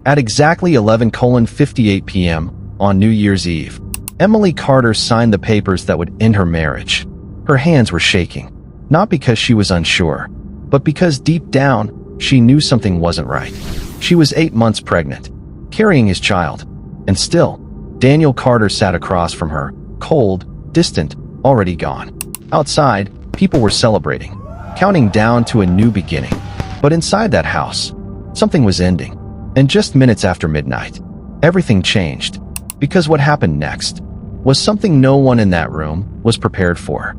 At exactly 11:58 p.m. on New Year's Eve, Emily Carter signed the papers that would end her marriage. Her hands were shaking, not because she was unsure, but because deep down, she knew something wasn't right. She was 8 months pregnant, carrying his child, and still, Daniel Carter sat across from her, cold, distant, already gone. Outside, people were celebrating, counting down to a new beginning. But inside that house, something was ending. And just minutes after midnight, everything changed. Because what happened next was something no one in that room was prepared for.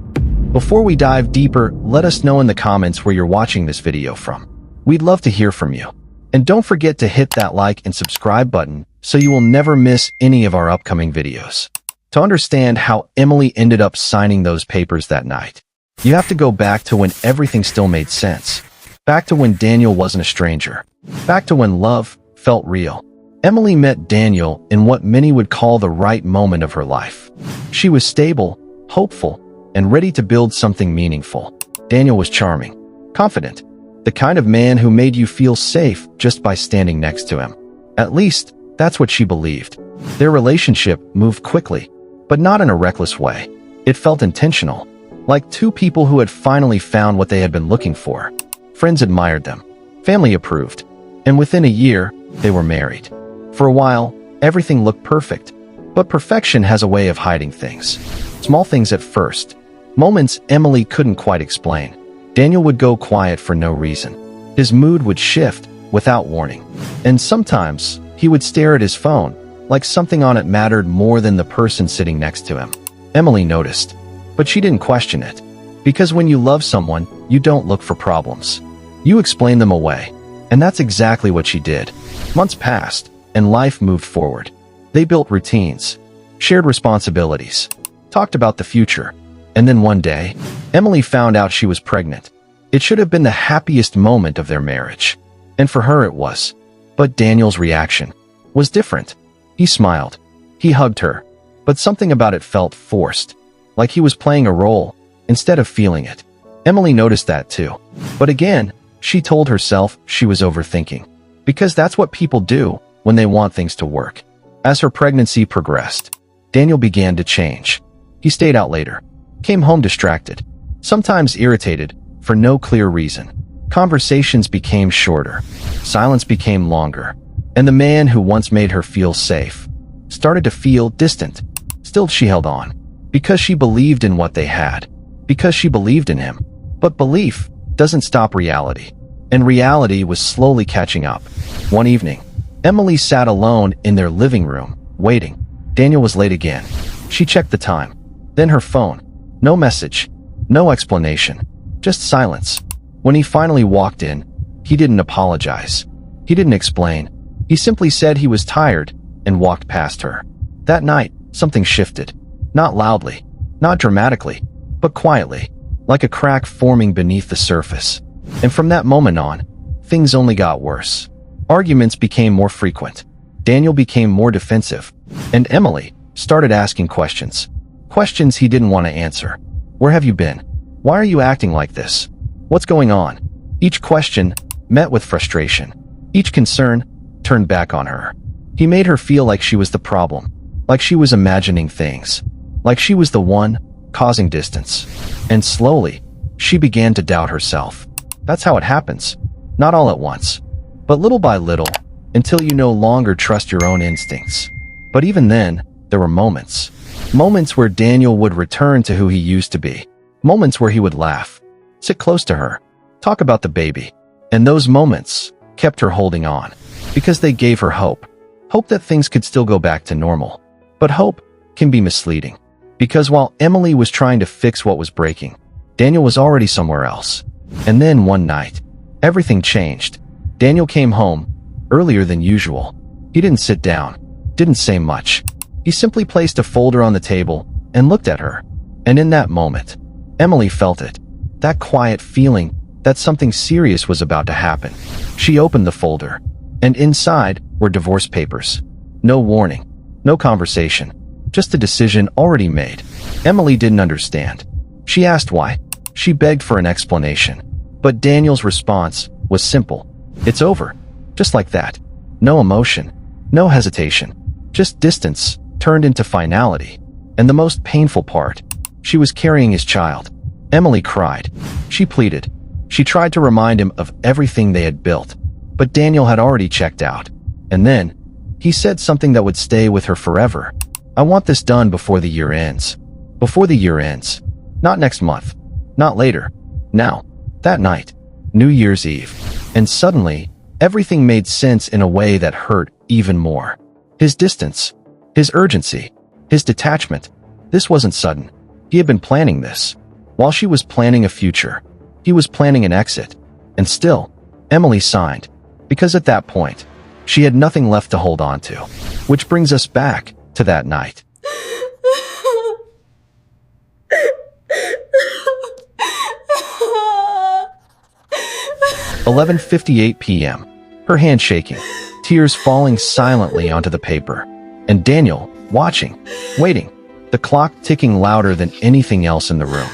Before we dive deeper, let us know in the comments where you're watching this video from. We'd love to hear from you. And don't forget to hit that like and subscribe button so you will never miss any of our upcoming videos. To understand how Emily ended up signing those papers that night, you have to go back to when everything still made sense. Back to when Daniel wasn't a stranger. Back to when love felt real. Emily met Daniel in what many would call the right moment of her life. She was stable, hopeful, and ready to build something meaningful. Daniel was charming, confident, the kind of man who made you feel safe just by standing next to him. At least, that's what she believed. Their relationship moved quickly, but not in a reckless way. It felt intentional, like two people who had finally found what they had been looking for. Friends admired them, family approved, and within a year, they were married. For a while, everything looked perfect, but perfection has a way of hiding things. Small things at first, moments Emily couldn't quite explain. Daniel would go quiet for no reason. His mood would shift without warning, and sometimes he would stare at his phone, like something on it mattered more than the person sitting next to him. Emily noticed, but she didn't question it. Because when you love someone, you don't look for problems. You explain them away. And that's exactly what she did. Months passed, and life moved forward. They built routines, shared responsibilities, talked about the future. And then one day, Emily found out she was pregnant. It should have been the happiest moment of their marriage. And for her it was. But Daniel's reaction was different. He smiled. He hugged her. But something about it felt forced, like he was playing a role instead of feeling it. Emily noticed that too. But again, she told herself she was overthinking. Because that's what people do when they want things to work. As her pregnancy progressed, Daniel began to change. He stayed out later, came home distracted, sometimes irritated, for no clear reason. Conversations became shorter, silence became longer, and the man who once made her feel safe started to feel distant. Still, she held on, because she believed in what they had, because she believed in him. But belief doesn't stop reality, and reality was slowly catching up. One evening, Emily sat alone in their living room, waiting. Daniel was late again. She checked the time, then her phone. No message, no explanation, just silence. When he finally walked in, he didn't apologize. He didn't explain. He simply said he was tired and walked past her. That night, something shifted. Not loudly, not dramatically, but quietly, like a crack forming beneath the surface. And from that moment on, things only got worse. Arguments became more frequent. Daniel became more defensive, and Emily started asking questions. Questions he didn't want to answer. Where have you been? Why are you acting like this? What's going on? Each question met with frustration. Each concern turned back on her. He made her feel like she was the problem, like she was imagining things, like she was the one causing distance. And slowly, she began to doubt herself. That's how it happens. Not all at once, but little by little, until you no longer trust your own instincts. But even then, there were moments. Moments where Daniel would return to who he used to be. Moments where he would laugh, sit close to her, talk about the baby. And those moments kept her holding on, because they gave her hope. Hope that things could still go back to normal. But hope can be misleading. Because while Emily was trying to fix what was breaking, Daniel was already somewhere else. And then one night, everything changed. Daniel came home earlier than usual. He didn't sit down, didn't say much. He simply placed a folder on the table and looked at her. And in that moment, Emily felt it. That quiet feeling that something serious was about to happen. She opened the folder, and inside were divorce papers. No warning, no conversation, just a decision already made. Emily didn't understand. She asked why. She begged for an explanation. But Daniel's response was simple. It's over. Just like that. No emotion, no hesitation, just distance turned into finality. And the most painful part, she was carrying his child. Emily cried. She pleaded. She tried to remind him of everything they had built. But Daniel had already checked out. And then, he said something that would stay with her forever. I want this done before the year ends. Before the year ends. Not next month. Not later. Now. That night. New Year's Eve. And suddenly, everything made sense in a way that hurt even more. His distance. His urgency. His detachment. This wasn't sudden. He had been planning this. While she was planning a future, he was planning an exit. And still, Emily signed. Because at that point, she had nothing left to hold on to. Which brings us back to that night. 11:58 p.m. Her hand shaking, tears falling silently onto the paper. And Daniel, watching, waiting, the clock ticking louder than anything else in the room.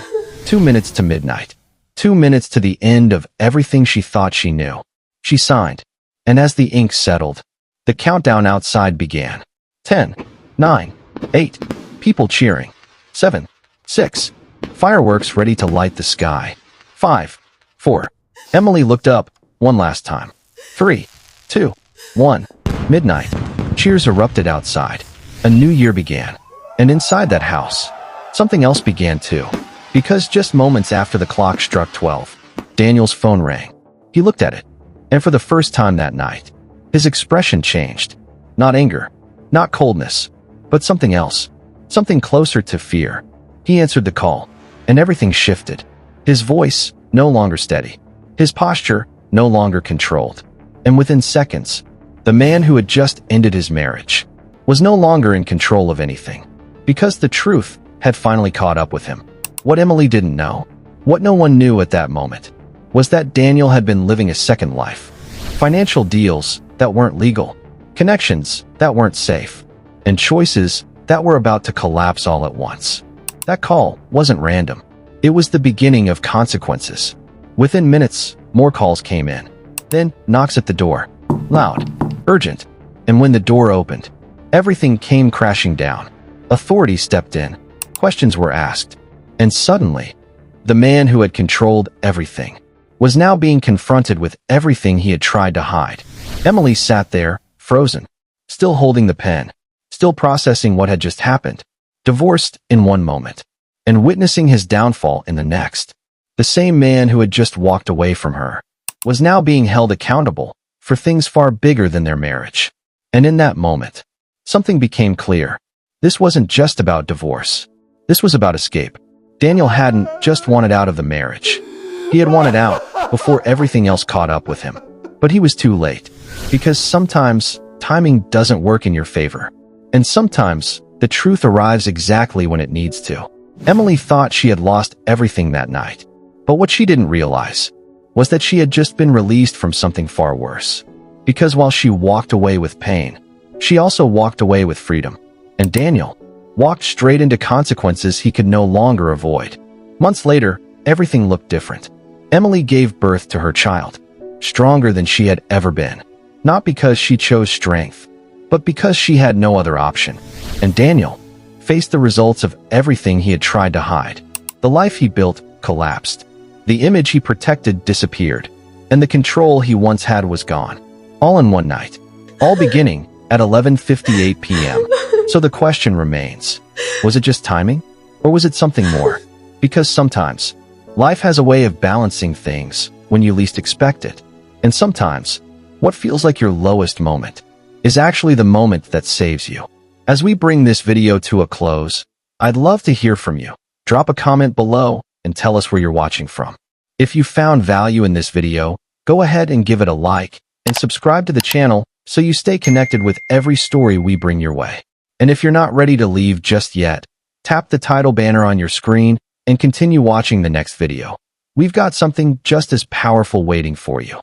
2 minutes to midnight. 2 minutes to the end of everything she thought she knew. She signed. And as the ink settled, the countdown outside began. 10, 9, 8, people cheering. 7, 6, fireworks ready to light the sky. 5, 4. Emily looked up one last time. 3, 2, 1. Midnight. Cheers erupted outside. A new year began. And inside that house, something else began too. Because just moments after the clock struck 12, Daniel's phone rang. He looked at it. And for the first time that night, his expression changed. Not anger, not coldness, but something else. Something closer to fear. He answered the call, and everything shifted. His voice, no longer steady. His posture, no longer controlled. And within seconds, the man who had just ended his marriage was no longer in control of anything. Because the truth had finally caught up with him. What Emily didn't know, what no one knew at that moment, was that Daniel had been living a second life. Financial deals that weren't legal, connections that weren't safe, and choices that were about to collapse all at once. That call wasn't random. It was the beginning of consequences. Within minutes, more calls came in. Then, knocks at the door. Loud, urgent. And when the door opened, everything came crashing down. Authorities stepped in. Questions were asked. And suddenly, the man who had controlled everything was now being confronted with everything he had tried to hide. Emily sat there, frozen, still holding the pen, still processing what had just happened. Divorced in one moment, and witnessing his downfall in the next. The same man who had just walked away from her was now being held accountable for things far bigger than their marriage. And in that moment, something became clear. This wasn't just about divorce. This was about escape. Daniel hadn't just wanted out of the marriage. He had wanted out before everything else caught up with him. But he was too late. Because sometimes timing doesn't work in your favor. And sometimes the truth arrives exactly when it needs to. Emily thought she had lost everything that night. But what she didn't realize was that she had just been released from something far worse. Because while she walked away with pain, she also walked away with freedom. And Daniel walked straight into consequences he could no longer avoid. Months later, everything looked different. Emily gave birth to her child, stronger than she had ever been. Not because she chose strength, but because she had no other option. And Daniel faced the results of everything he had tried to hide. The life he built collapsed. The image he protected disappeared. And the control he once had was gone. All in one night. All beginning at 11:58 p.m. So the question remains, was it just timing? Or was it something more? Because sometimes, life has a way of balancing things when you least expect it. And sometimes, what feels like your lowest moment is actually the moment that saves you. As we bring this video to a close, I'd love to hear from you. Drop a comment below and tell us where you're watching from. If you found value in this video, go ahead and give it a like and subscribe to the channel so you stay connected with every story we bring your way. And if you're not ready to leave just yet, tap the title banner on your screen and continue watching the next video. We've got something just as powerful waiting for you.